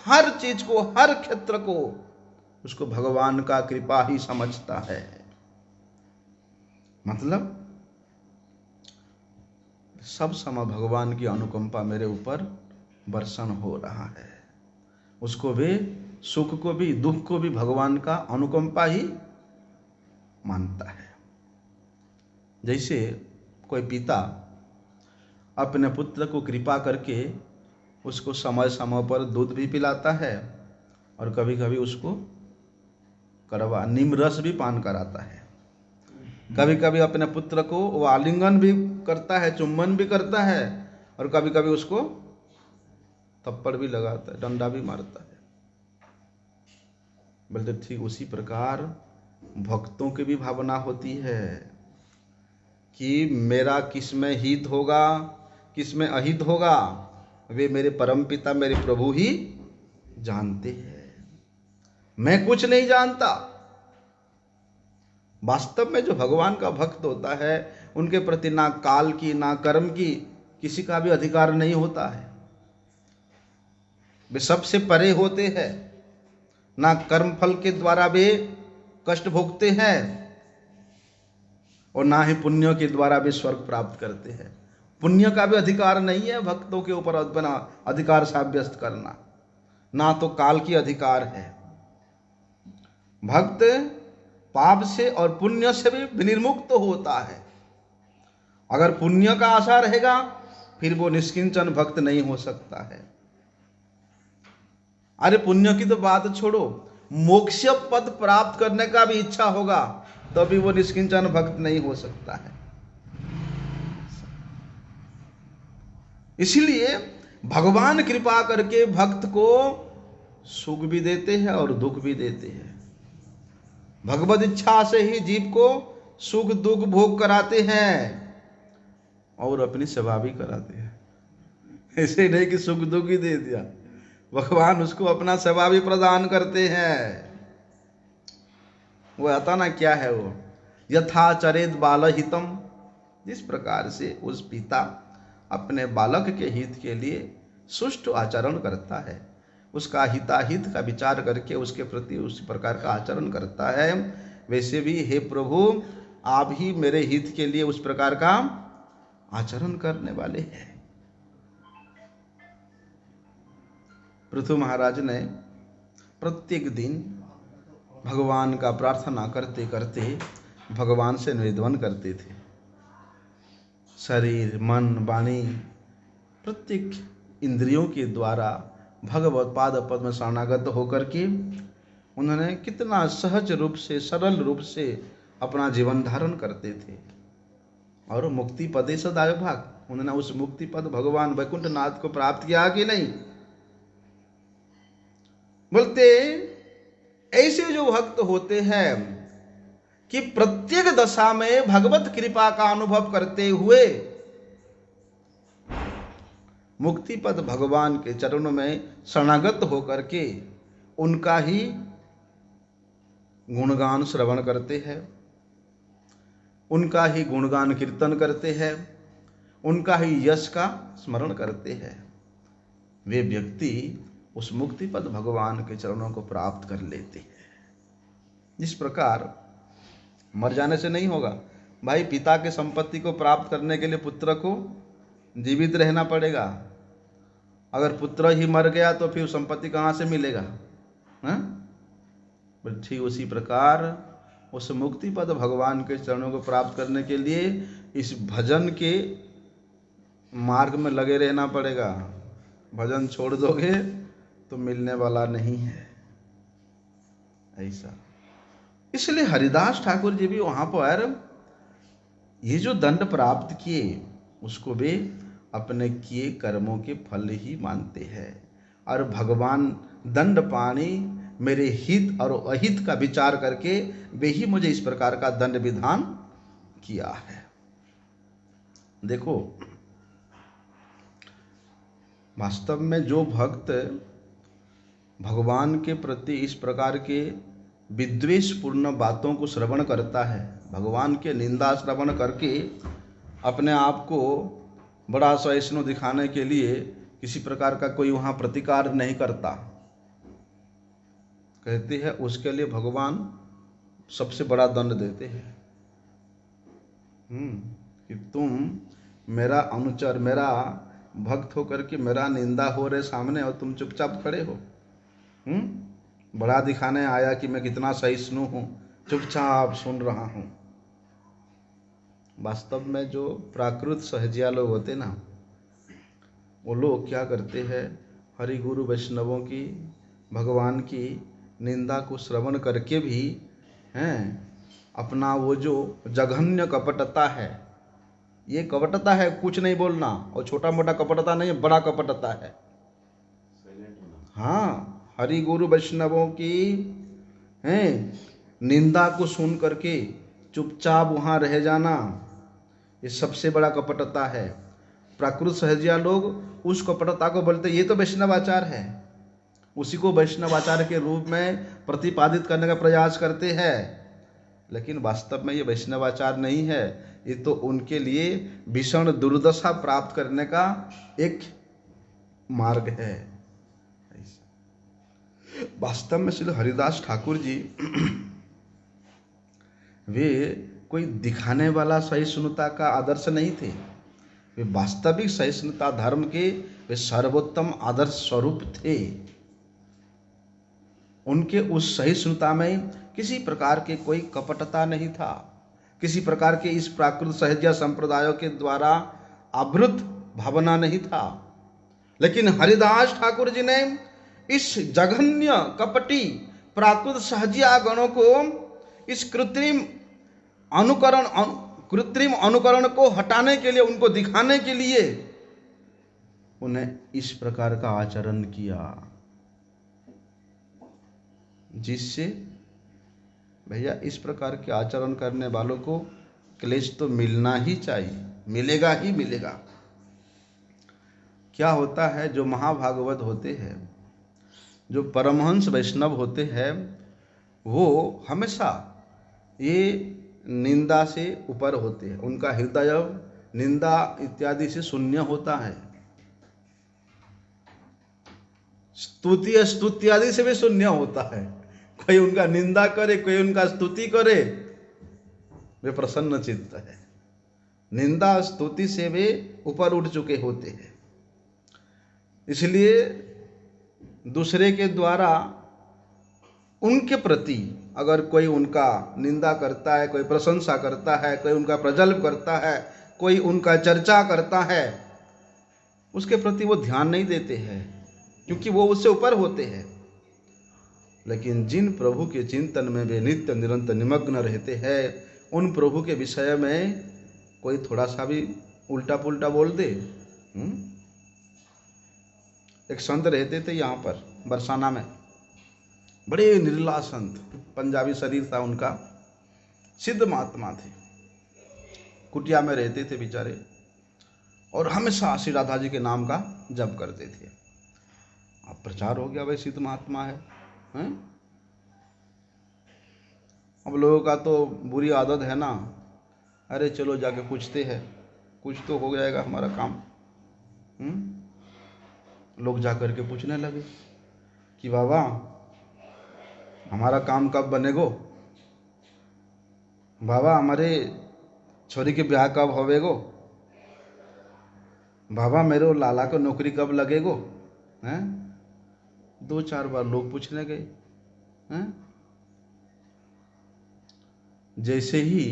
हर चीज को, हर क्षेत्र को उसको भगवान का कृपा ही समझता है। मतलब सब समय भगवान की अनुकंपा मेरे ऊपर बर्षण हो रहा है। उसको वे सुख को भी, दुख को भी भगवान का अनुकंपा ही मानता है। जैसे कोई पिता अपने पुत्र को कृपा करके उसको समय समय पर दूध भी पिलाता है और कभी कभी उसको कड़वा नीमरस भी पान कराता है। कभी कभी अपने पुत्र को वो आलिंगन भी करता है, चुम्बन भी करता है, और कभी कभी उसको थप्पड़ भी लगाता है, डंडा भी मारता है। बोलते ठीक उसी प्रकार भक्तों की भी भावना होती है कि मेरा किस में हित होगा, किस में अहित होगा, वे मेरे परम पिता, मेरे प्रभु ही जानते हैं। मैं कुछ नहीं जानता। वास्तव में जो भगवान का भक्त होता है उनके प्रति ना काल की, ना कर्म की किसी का भी अधिकार नहीं होता है। वे सबसे परे होते हैं। ना कर्म फल के द्वारा वे कष्ट भोगते हैं और ना ही पुण्यों के द्वारा वे स्वर्ग प्राप्त करते हैं। पुण्य का भी अधिकार नहीं है भक्तों के ऊपर अपना अधिकार साब्यस्त करना, ना तो काल की अधिकार है। भक्त पाप से और पुण्य से भी विनिर्मुक्त होता है। अगर पुण्य का आशा रहेगा फिर वो निष्किंचन भक्त नहीं हो सकता है। अरे पुण्य की तो बात छोड़ो, मोक्ष पद प्राप्त करने का भी इच्छा होगा तो भी वो निष्किंचन भक्त नहीं हो सकता है। इसलिए भगवान कृपा करके भक्त को सुख भी देते हैं और दुख भी देते हैं। भगवद इच्छा से ही जीव को सुख दुख भोग कराते हैं और अपनी सेवा भी कराते हैं। ऐसे नहीं कि सुख दुख ही दे दिया, भगवान उसको अपना सेवा भी प्रदान करते हैं। वो आता ना क्या है वो, यथा चरेत बाल हितम, जिस प्रकार से उस पिता अपने बालक के हित के लिए सुष्ठु आचरण करता है, उसका हिताहित का विचार करके उसके प्रति उस प्रकार का आचरण करता है, वैसे भी हे प्रभु आप ही मेरे हित के लिए उस प्रकार का आचरण करने वाले हैं। पृथु महाराज ने प्रत्येक दिन भगवान का प्रार्थना करते करते भगवान से निवेदन करते थे। शरीर मन वाणी प्रत्येक इंद्रियों के द्वारा भगवत पाद पद्म में शरणागत होकर के उन्होंने कितना सहज रूप से सरल रूप से अपना जीवन धारण करते थे। और मुक्ति पदे सदाय भाग, उन्होंने उस मुक्ति पद भगवान वैकुंठ नाथ को प्राप्त किया कि नहीं। बोलते ऐसे जो भक्त होते हैं कि प्रत्येक दशा में भगवत कृपा का अनुभव करते हुए मुक्ति पद भगवान के चरणों में शरणागत होकर के उनका ही गुणगान श्रवण करते हैं, उनका ही गुणगान कीर्तन करते हैं, उनका ही यश का स्मरण करते हैं, वे व्यक्ति उस मुक्ति पद भगवान के चरणों को प्राप्त कर लेते हैं। जिस प्रकार मर जाने से नहीं होगा भाई, पिता के संपत्ति को प्राप्त करने के लिए पुत्र को जीवित रहना पड़ेगा। अगर पुत्र ही मर गया तो फिर संपत्ति कहाँ से मिलेगा? ठीक उसी प्रकार उस मुक्ति पद भगवान के चरणों को प्राप्त करने के लिए इस भजन के मार्ग में लगे रहना पड़ेगा। भजन छोड़ दोगे तो मिलने वाला नहीं है ऐसा। इसलिए हरिदास ठाकुर जी भी वहां पर ये जो दंड प्राप्त किए उसको वे अपने किए कर्मों के फल ही मानते हैं। और भगवान दंड पानी मेरे हित और अहित का विचार करके वे ही मुझे इस प्रकार का दंड विधान किया है। देखो वास्तव में जो भक्त भगवान के प्रति इस प्रकार के विद्वेषपूर्ण बातों को श्रवण करता है, भगवान के निंदा श्रवण करके अपने आप को बड़ा सहिष्णु दिखाने के लिए किसी प्रकार का कोई वहाँ प्रतिकार नहीं करता, कहते हैं उसके लिए भगवान सबसे बड़ा दंड देते हैं कि तुम मेरा अनुचर मेरा भक्त होकर के मेरा निंदा हो रहे सामने और तुम चुपचाप खड़े हो। बड़ा दिखाने आया कि मैं कितना सहिष्णु हूँ, चुपचाप सुन रहा हूँ। वास्तव में जो प्राकृत सहजिया लोग होते ना, वो लोग क्या करते हैं, हरि गुरु वैष्णवों की भगवान की निंदा को श्रवण करके भी हैं अपना वो जो जघन्य कपटता है, ये कपटता है कुछ नहीं बोलना, और छोटा मोटा कपटता नहीं है, बड़ा कपटता है। हाँ, हरि गुरु वैष्णवों की हैं निंदा को सुन करके चुपचाप वहाँ रह जाना, ये सबसे बड़ा कपटता है। प्राकृत सहजिया लोग उस कपटता को बोलते ये तो वैष्णवाचार है, उसी को वैष्णवाचार के रूप में प्रतिपादित करने का प्रयास करते हैं, लेकिन वास्तव में ये वैष्णवाचार नहीं है, ये तो उनके लिए भीषण दुर्दशा प्राप्त करने का एक मार्ग है। वास्तव में श्री हरिदास ठाकुर जी वे कोई दिखाने वाला सहिष्णुता का आदर्श नहीं थे, वे वास्तविक सहिष्णुता धर्म के वे सर्वोत्तम आदर्श स्वरूप थे। उनके उस सहिष्णुता में किसी प्रकार के कोई कपटता नहीं था, किसी प्रकार के इस प्राकृत सहजिया संप्रदायों के द्वारा आवृत भावना नहीं था। लेकिन हरिदास ठाकुर जी ने इस जघन्य कपटी प्राकृत सहजिया गणों को इस कृत्रिम अनुकरण को हटाने के लिए, उनको दिखाने के लिए उन्हें इस प्रकार का आचरण किया, जिससे भैया इस प्रकार के आचरण करने वालों को क्लेश तो मिलना ही चाहिए, मिलेगा ही मिलेगा। क्या होता है, जो महाभागवत होते हैं, जो परमहंस वैष्णव होते हैं, वो हमेशा ये निंदा से ऊपर होते हैं। उनका हृदय निंदा इत्यादि से शून्य होता है, स्तुति स्तुति आदि से भी शून्य होता है। कोई उनका निंदा करे, कोई उनका स्तुति करे, वे प्रसन्न चित्त है। निंदा स्तुति से वे ऊपर उठ चुके होते हैं। इसलिए दूसरे के द्वारा उनके प्रति अगर कोई उनका निंदा करता है, कोई प्रशंसा करता है, कोई उनका प्रजल्प करता है, कोई उनका चर्चा करता है, उसके प्रति वो ध्यान नहीं देते हैं, क्योंकि वो उससे ऊपर होते हैं। लेकिन जिन प्रभु के चिंतन में वे नित्य निरंतर निमग्न रहते हैं, उन प्रभु के विषय में कोई थोड़ा सा भी उल्टा पुल्टा बोल दे। एक संत रहते थे यहाँ पर बरसाना में, बड़े निर्मला संत, पंजाबी शरीर था उनका, सिद्ध महात्मा थे, कुटिया में रहते थे बेचारे, और हमेशा श्री राधा जी के नाम का जप करते थे। अब प्रचार हो गया भाई सिद्ध महात्मा है, हैं? अब लोगों का तो बुरी आदत है ना, अरे चलो जाके पूछते हैं, कुछ तो हो जाएगा हमारा काम। लोग जाकर के पूछने लगे कि बाबा हमारा काम कब बनेगो, बाबा हमारे छोरी के ब्याह कब होवेगो, बाबा मेरे लाला को नौकरी कब लगेगो, हैं? 2-4 बार लोग पूछने गए, हैं? जैसे ही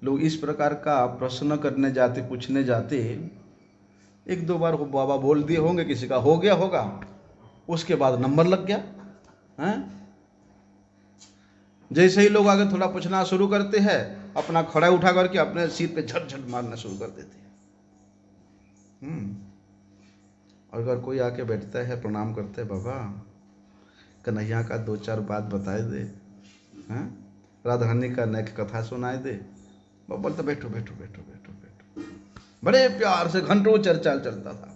लोग इस प्रकार का प्रश्न करने जाते, पूछने जाते, 1-2 बार बाबा बोल दिए होंगे, किसी का हो गया होगा, उसके बाद नंबर लग गया, हैं? जैसे ही लोग आगे थोड़ा पूछना शुरू करते हैं, अपना खड़ा उठा करके अपने सिर पे झट झट मारना शुरू कर देते हैं। और अगर कोई आके बैठता है, प्रणाम करते हैं, बाबा कन्हैया का 2-4 बात बताए दे, हैं? राधा रानी का नेक कथा सुनाए दे, बाबा बोलते बैठो बैठो बैठो बैठो बैठो, बड़े प्यार से घंटों चर्चा चलता था।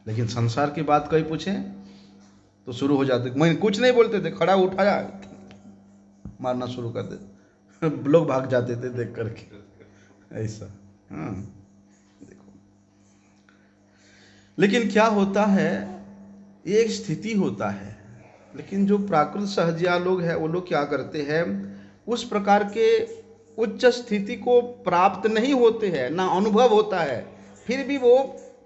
लेकिन संसार की बात कोई पूछे तो शुरू हो जाते, मैं कुछ नहीं बोलते थे, खड़ा उठाया मारना शुरू कर देते, लोग भाग जाते थे देख करके, ऐसा। देखो, लेकिन क्या होता है, ये एक स्थिति होता है। लेकिन जो प्राकृत सहजिया लोग हैं, वो लोग क्या करते हैं, उस प्रकार के उच्च स्थिति को प्राप्त नहीं होते हैं, ना अनुभव होता है, फिर भी वो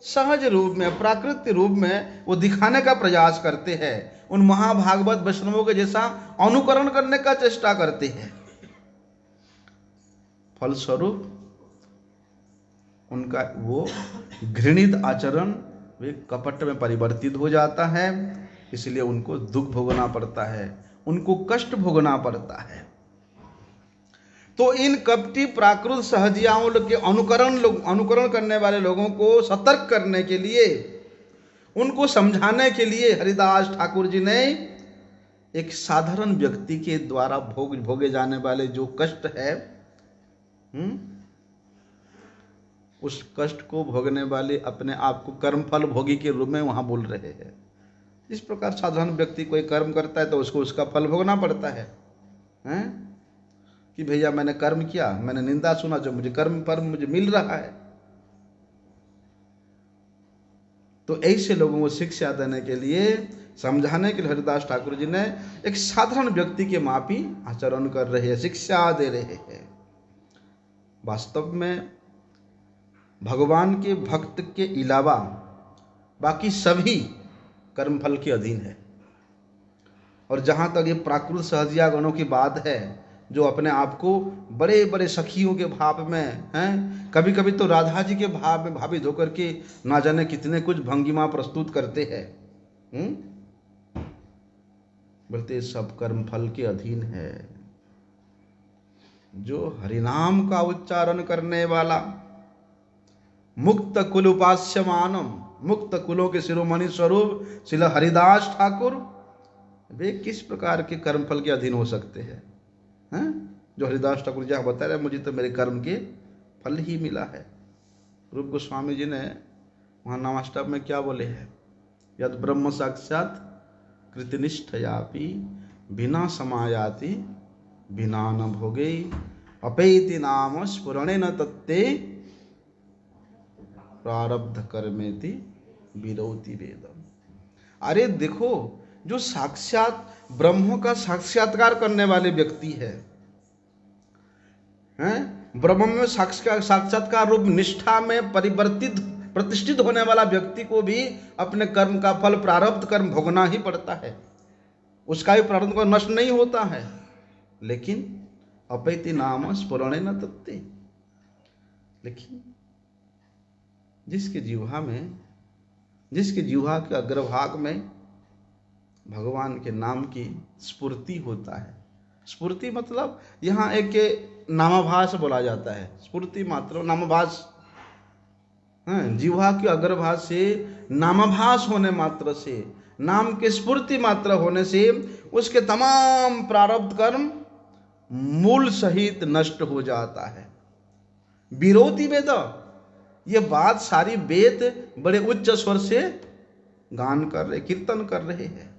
सहज रूप में, प्राकृतिक रूप में वो दिखाने का प्रयास करते हैं, उन महाभागवत वैष्णवों के जैसा अनुकरण करने का चेष्टा करते हैं। फलस्वरूप उनका वो घृणित आचरण वे कपट में परिवर्तित हो जाता है। इसलिए उनको दुख भोगना पड़ता है, उनको कष्ट भोगना पड़ता है। तो इन कपटी प्राकृत सहजियाओं के अनुकरण करने वाले लोगों को सतर्क करने के लिए, उनको समझाने के लिए हरिदास ठाकुर जी ने एक साधारण व्यक्ति के द्वारा भोगे जाने वाले जो कष्ट है, उस कष्ट को भोगने वाले अपने आप को कर्मफल भोगी के रूप में वहां बोल रहे हैं। इस प्रकार साधारण व्यक्ति कोई कर्म करता है तो उसको उसका फल भोगना पड़ता है, हैं? कि भैया मैंने कर्म किया, मैंने निंदा सुना, जो मुझे कर्म पर मुझे मिल रहा है। तो ऐसे लोगों को शिक्षा देने के लिए, समझाने के लिए हरिदास ठाकुर जी ने एक साधारण व्यक्ति के मापी आचरण कर रहे हैं, शिक्षा दे रहे हैं। वास्तव में भगवान के भक्त के अलावा बाकी सभी कर्मफल के अधीन है। और जहां तक ये प्राकृत सहजिया गणों की बात है, जो अपने आप को बड़े बड़े सखियों के भाव में हैं, कभी कभी तो राधा जी के भाव में भावित होकर के ना जाने कितने कुछ भंगिमा प्रस्तुत करते हैं, बोलते सब कर्म फल के अधीन है। जो हरिनाम का उच्चारण करने वाला, मुक्त कुल उपास्यमानम, मुक्त कुलों के शिरोमणि स्वरूप श्रील हरिदास ठाकुर, वे किस प्रकार के कर्मफल के अधीन हो सकते हैं? जो हरिदास ठाकुर जी बता रहे, मुझे तो मेरे कर्म के फल ही मिला है। रूप गोस्वामी जी ने वहाँ नामाष्टक में क्या बोले हैं? यद ब्रह्म साक्षात कृतनिष्ठयापि बिना समायाति बिना न भोगे अपैति नाम स्फुरणे न तत्ते प्रारब्ध कर्मेति विरोति वेदम। अरे देखो, जो साक्षात ब्रह्म का साक्षात्कार करने वाले व्यक्ति है, ब्रह्म में साक्षात्कार रूप निष्ठा में परिवर्तित प्रतिष्ठित होने वाला व्यक्ति को भी अपने कर्म का फल प्रारब्ध कर्म भोगना ही पड़ता है। उसका भी प्रारब्ध का नष्ट नहीं होता है। लेकिन अपैति नाम स्फुरणे न तत्ते, लेकिन जिसके जिह्वा के अग्रभाग में भगवान के नाम की स्फूर्ति होता है। स्फूर्ति मतलब यहाँ एक नामाभास बोला जाता है। स्फूर्ति मात्र नामाभास, जिह्वा के अग्रभाग से नामाभास होने मात्र से, नाम के स्फूर्ति मात्र होने से उसके तमाम प्रारब्ध कर्म मूल सहित नष्ट हो जाता है। विरोति वेद, ये बात सारी वेद बड़े उच्च स्वर से गान कर रहे, कीर्तन कर रहे हैं।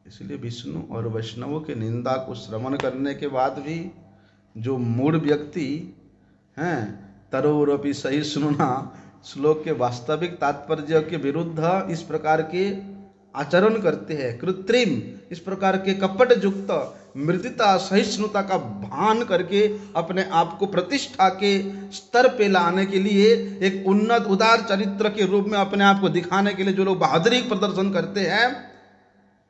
इसलिए विष्णु और वैष्णवों के निंदा को श्रवण करने के बाद भी जो मूढ़ व्यक्ति हैं, तरोरपि सहिष्णुना श्लोक के वास्तविक तात्पर्य के विरुद्ध इस प्रकार के आचरण करते हैं, कृत्रिम इस प्रकार के कपट युक्त मृदुता सहिष्णुता का भान करके अपने आप को प्रतिष्ठा के स्तर पे लाने के लिए, एक उन्नत उदार चरित्र के रूप में अपने आप को दिखाने के लिए जो लोग बहादुरी प्रदर्शन करते हैं,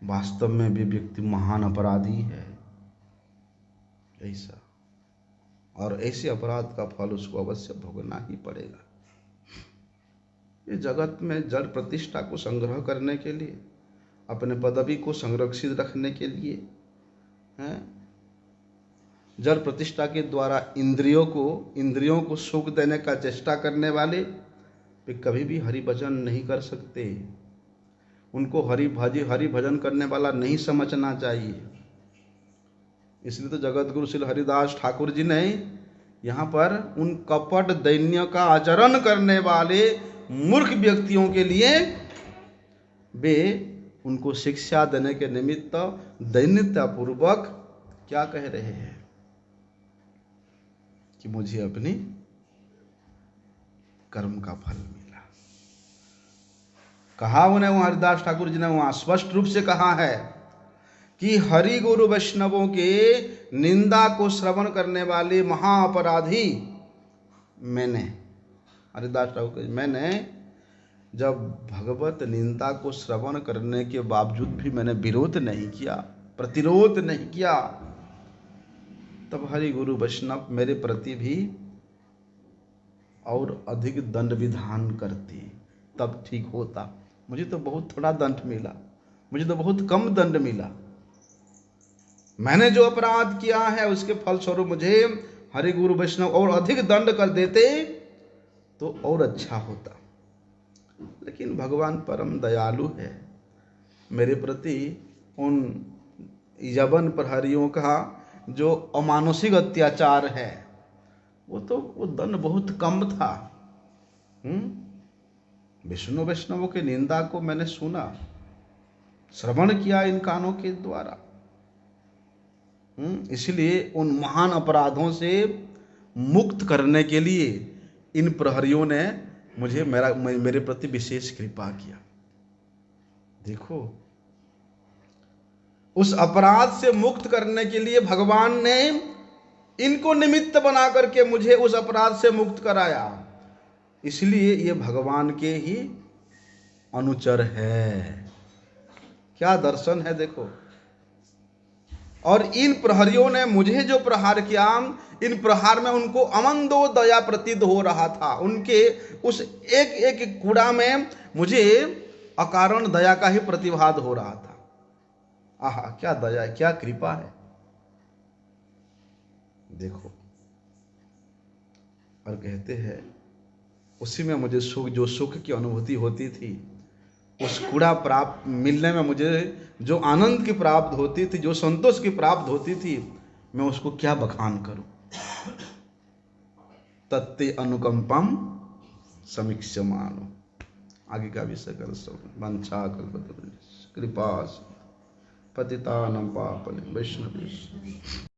वास्तव में भी व्यक्ति महान अपराधी है। ऐसा, और ऐसे अपराध का फल उसको अवश्य भोगना ही पड़ेगा। ये जगत में जड़ प्रतिष्ठा को संग्रह करने के लिए, अपने पदवी को संरक्षित रखने के लिए, जड़ प्रतिष्ठा के द्वारा इंद्रियों को सुख देने का चेष्टा करने वाले वे कभी भी हरि भजन नहीं कर सकते। उनको हरि भजन करने वाला नहीं समझना चाहिए। इसलिए तो जगत गुरु श्री हरिदास ठाकुर जी ने यहाँ पर उन कपट दैन्य का आचरण करने वाले मूर्ख व्यक्तियों के लिए वे उनको शिक्षा देने के निमित्त दैन्यतापूर्वक क्या कह रहे हैं कि मुझे अपनी कर्म का फल मिला। कहा उन्हें वहां हरिदास ठाकुर जी ने वहां स्पष्ट रूप से कहा है कि हरि गुरु वैष्णवों के निंदा को श्रवण करने वाले महाअपराधी मैंने, हरिदास ठाकुर, मैंने जब भगवत निंदा को श्रवण करने के बावजूद भी मैंने विरोध नहीं किया, प्रतिरोध नहीं किया, तब हरि गुरु वैष्णव मेरे प्रति भी और अधिक दंड विधान करती, तब ठीक होता। मुझे तो बहुत थोड़ा दंड मिला, मुझे तो बहुत कम दंड मिला। मैंने जो अपराध किया है उसके फलस्वरूप मुझे हरि गुरु वैष्णव और अधिक दंड कर देते तो और अच्छा होता। लेकिन भगवान परम दयालु है, मेरे प्रति उन यवन प्रहरियों का जो अमानुषिक अत्याचार है वो दंड बहुत कम था। विष्णु वैष्णवों के निंदा को मैंने सुना, श्रवण किया इन कानों के द्वारा। इसलिए उन महान अपराधों से मुक्त करने के लिए इन प्रहरियों ने मुझे मेरे प्रति विशेष कृपा किया। देखो, उस अपराध से मुक्त करने के लिए भगवान ने इनको निमित्त बना करके मुझे उस अपराध से मुक्त कराया। इसलिए ये भगवान के ही अनुचर है। क्या दर्शन है देखो। और इन प्रहरियों ने मुझे जो प्रहार किया, इन प्रहार में उनको अमंदो दया प्रतीत हो रहा था। उनके उस एक एक कूड़ा में मुझे अकारण दया का ही प्रतिभाद हो रहा था। आहा, क्या दया, क्या कृपा है देखो। और कहते हैं उसी में मुझे सुख, जो सुख की अनुभूति होती थी उस कूड़ा प्राप्त मिलने में मुझे जो आनंद की प्राप्त होती थी, जो संतोष की प्राप्त होती थी, मैं उसको क्या बखान करूं। तत्ते अनुकंपम समीक्षमानो। आगे का विषय कर सब वंशा कल्पतरुभ्यश्च कृपा पतितानां पावनेभ्यो वैष्णवेभ्यो